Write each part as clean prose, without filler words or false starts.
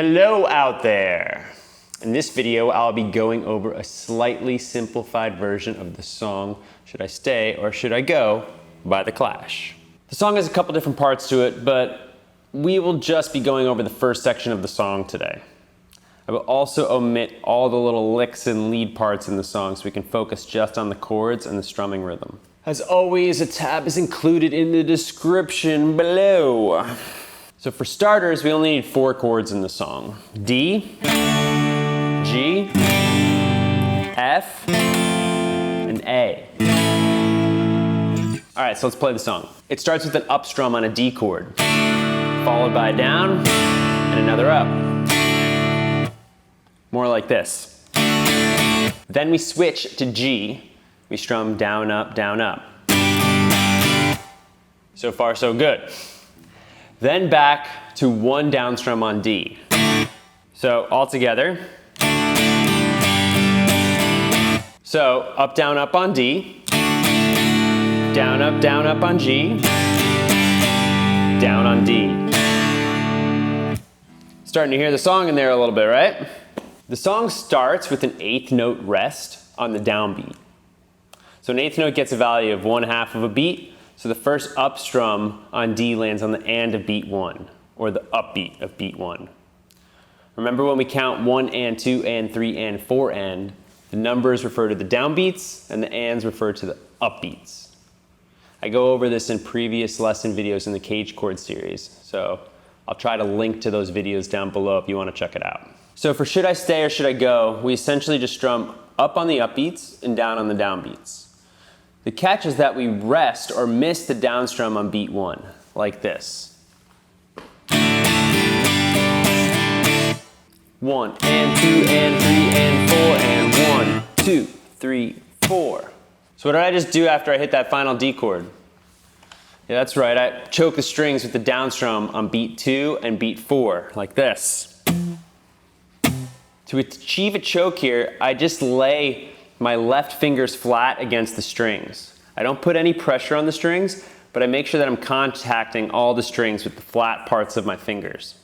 Hello out there! In this video, I'll be going over a slightly simplified version of the song Should I Stay or Should I Go by The Clash. The song has a couple different parts to it, but we will just be going over the first section of the song today. I will also omit all the little licks and lead parts in the song so we can focus just on the chords and the strumming rhythm. As always, a tab is included in the description below. So for starters, we only need 4 chords in the song. D, G, F, and A. All right, so let's play the song. It starts with an up strum on a D chord, followed by a down and another up. More like this. Then we switch to G. We strum down, up, down, up. So far, so good. Then back to 1 down strum on D. So all together. So up, up on D. Down, up on G. Down on D. Starting to hear the song in there a little bit, right? The song starts with an 8th note rest on the downbeat. So an 8th note gets a value of 1/2 of a beat. So the first up strum on D lands on the and of beat 1, or the upbeat of beat 1. Remember when we count 1 and 2 and 3 and 4 and, the numbers refer to the downbeats and the ands refer to the upbeats. I go over this in previous lesson videos in the Cage Chord series, so I'll try to link to those videos down below if you want to check it out. So for Should I Stay or Should I Go, we essentially just strum up on the upbeats and down on the downbeats. The catch is that we rest or miss the down strum on beat 1, like this. 1 and 2 and 3 and 4 and 1, 2, 3, 4. So what did I just do after I hit that final D chord? Yeah, that's right, I choke the strings with the down strum on beat 2 and beat 4, like this. To achieve a choke here, I just lay my left fingers flat against the strings. I don't put any pressure on the strings, but I make sure that I'm contacting all the strings with the flat parts of my fingers.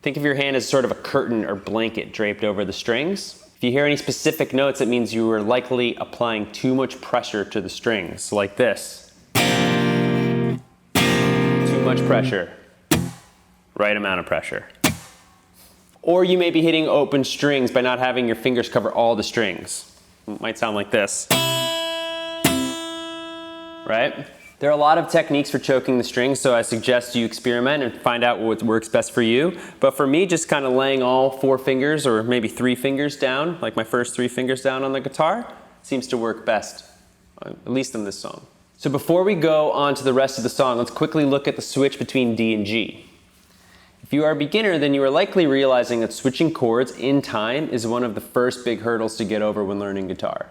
Think of your hand as sort of a curtain or blanket draped over the strings. If you hear any specific notes, it means you are likely applying too much pressure to the strings, like this. Too much pressure. Right amount of pressure. Or you may be hitting open strings by not having your fingers cover all the strings. It might sound like this. Right? There are a lot of techniques for choking the strings, so I suggest you experiment and find out what works best for you. But for me, just kind of laying all 4 fingers or maybe 3 fingers down, like my first 3 fingers down on the guitar, seems to work best, at least in this song. So before we go on to the rest of the song, let's quickly look at the switch between D and G. If you are a beginner, then you are likely realizing that switching chords in time is one of the first big hurdles to get over when learning guitar.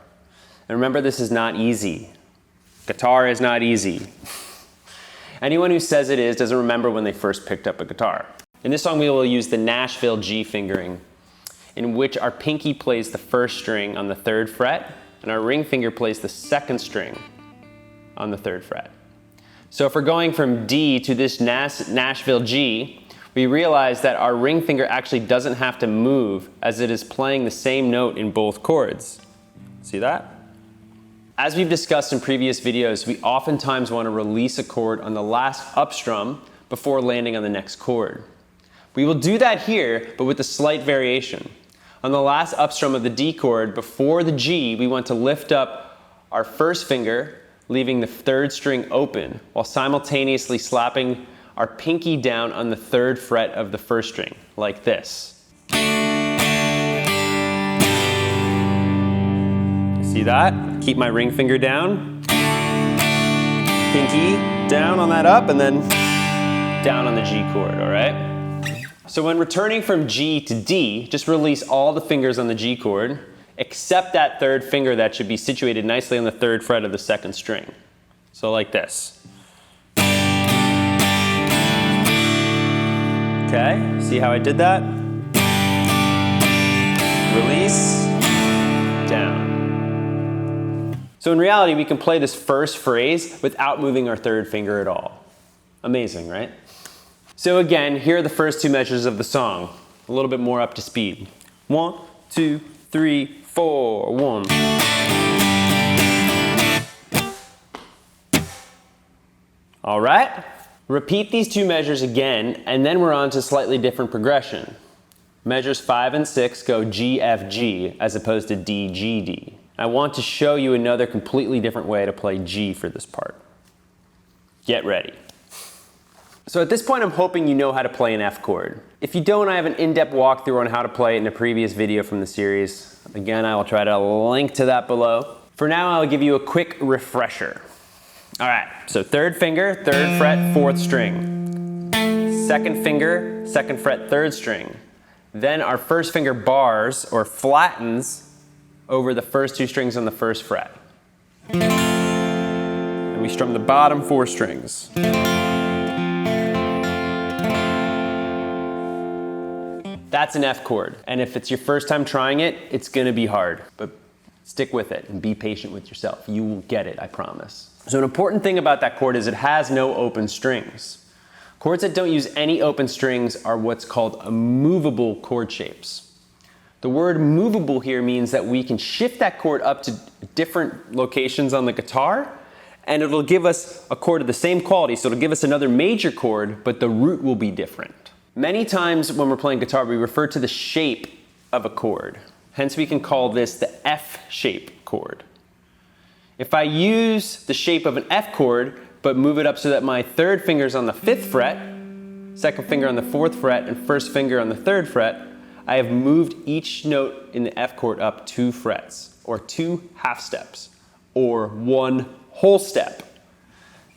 And remember, this is not easy. Guitar is not easy. Anyone who says it is doesn't remember when they first picked up a guitar. In this song, we will use the Nashville G fingering, in which our pinky plays the 1st string on the 3rd fret, and our ring finger plays the 2nd string on the 3rd fret. So if we're going from D to this Nashville G, we realize that our ring finger actually doesn't have to move as it is playing the same note in both chords. See that? As we've discussed in previous videos, we oftentimes want to release a chord on the last up strum before landing on the next chord. We will do that here, but with a slight variation. On the last up strum of the D chord, before the G, we want to lift up our 1st finger, leaving the 3rd string open, while simultaneously slapping our pinky down on the 3rd fret of the 1st string, like this. See that? Keep my ring finger down, pinky down on that up, and then down on the G chord, all right? So when returning from G to D, just release all the fingers on the G chord, except that 3rd finger that should be situated nicely on the 3rd fret of the 2nd string. So like this. Okay, see how I did that? Release, down. So in reality, we can play this first phrase without moving our 3rd finger at all. Amazing, right? So again, here are the first 2 measures of the song. a little bit more up to speed. 1, 2, 3, 4, 1. All right, repeat these two measures again, and then we're on to slightly different progression. Measures 5 and 6 go G, F, G, as opposed to D, G, D. I want to show you another completely different way to play G for this part. Get ready. So at this point, I'm hoping you know how to play an F chord. If you don't, I have an in-depth walkthrough on how to play it in a previous video from the series. Again, I will try to link to that below. For now, I'll give you a quick refresher. All right, so third finger, 3rd fret, 4th string. Second finger, 2nd fret, 3rd string. Then our first finger bars or flattens over the first 2 strings on the 1st fret. And we strum the bottom 4 strings. That's an F chord. And if it's your first time trying it, it's gonna be hard. But stick with it and be patient with yourself. You will get it, I promise. So an important thing about that chord is it has no open strings. Chords that don't use any open strings are what's called movable chord shapes. The word movable here means that we can shift that chord up to different locations on the guitar, and it'll give us a chord of the same quality, so it'll give us another major chord, but the root will be different. Many times when we're playing guitar, we refer to the shape of a chord. Hence we can call this the F-shape chord. If I use the shape of an F chord, but move it up so that my 3rd finger is on the 5th fret, 2nd finger on the 4th fret, and 1st finger on the 3rd fret, I have moved each note in the F chord up 2 frets, or 2 half steps, or 1 whole step.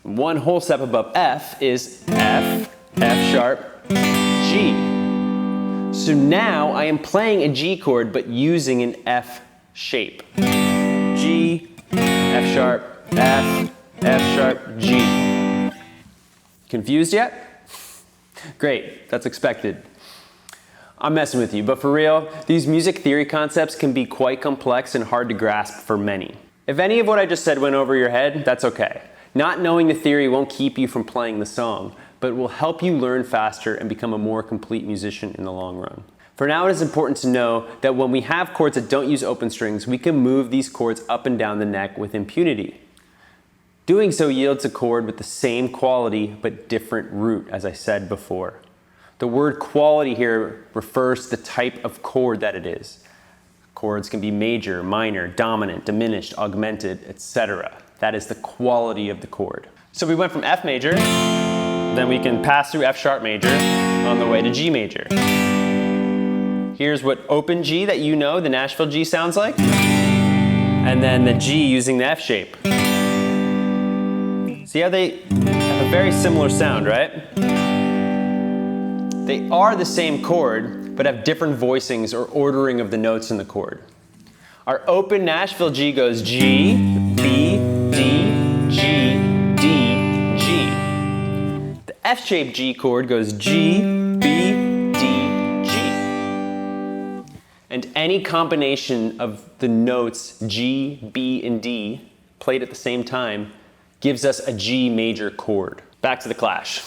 1 whole step above F is F, F sharp, G. So now I am playing a G chord, but using an F shape. G, F sharp, F, F sharp, G. Confused yet? Great, that's expected. I'm messing with you, but for real, these music theory concepts can be quite complex and hard to grasp for many. If any of what I just said went over your head, that's okay. Not knowing the theory won't keep you from playing the song, but it will help you learn faster and become a more complete musician in the long run. For now, it is important to know that when we have chords that don't use open strings, we can move these chords up and down the neck with impunity. Doing so yields a chord with the same quality but different root, as I said before. The word quality here refers to the type of chord that it is. Chords can be major, minor, dominant, diminished, augmented, etc. That is the quality of the chord. So we went from F major, then we can pass through F sharp major on the way to G major. Here's what open G that you know, the Nashville G, sounds like. And then the G using the F shape. See how they have a very similar sound, right? They are the same chord, but have different voicings or ordering of the notes in the chord. Our open Nashville G goes G, B, D, G, D, G. The F-shaped G chord goes G, B, D, G. And any combination of the notes G, B, and D played at the same time gives us a G major chord. Back to the clash.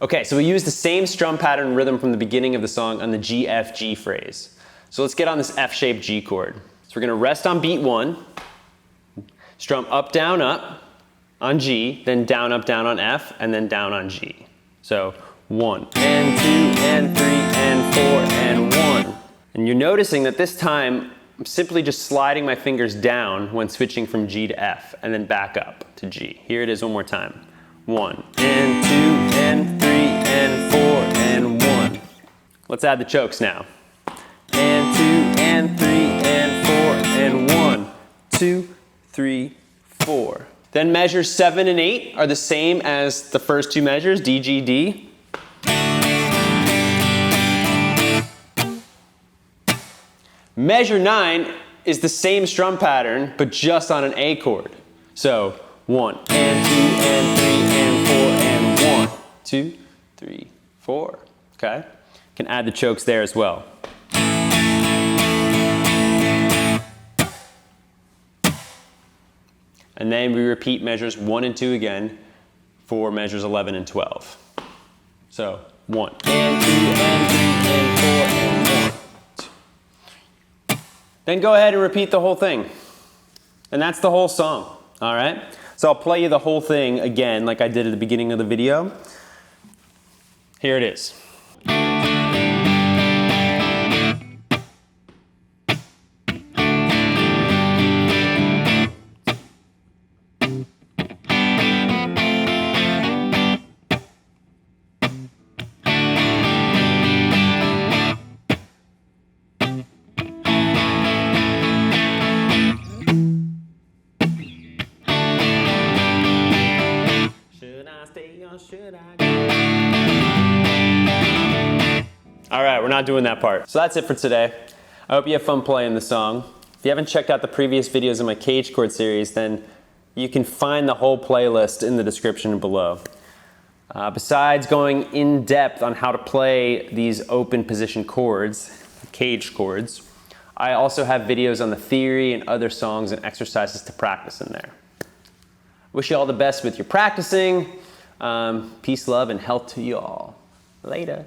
Okay, so we use the same strum pattern rhythm from the beginning of the song on the G, F, G phrase. So let's get on this F-shaped G chord. So we're gonna rest on beat 1, strum up, down on G, then down, up, down on F, and then down on G. So 1, and 2, and 3, and 4, and 1. And you're noticing that this time, I'm simply just sliding my fingers down when switching from G to F, and then back up to G. Here it is one more time. 1, and 2, and 3, and 4, and 1. Let's add the chokes now. And 2, and 3, and 4, and 1, 2, 3, 4. Then measures 7 and 8 are the same as the first two measures, D, G, D. Measure 9 is the same strum pattern, but just on an A chord. So 1, and 2, and 3, and 4, and 1, 2, 3, 4. Okay? Can add the chokes there as well. And then we repeat measures 1 and 2 again for measures 11 and 12. So 1, and 2, and 3, and 4 and 1. Then go ahead and repeat the whole thing. And that's the whole song, all right? So I'll play you the whole thing again like I did at the beginning of the video. Here it is. All right, we're not doing that part. So that's it for today. I hope you have fun playing the song. If you haven't checked out the previous videos in my cage chord series, then you can find the whole playlist in the description below. Besides going in depth on how to play these open position chords, cage chords, I also have videos on the theory and other songs and exercises to practice in there. Wish you all the best with your practicing. Peace, love, and health to you all. Later.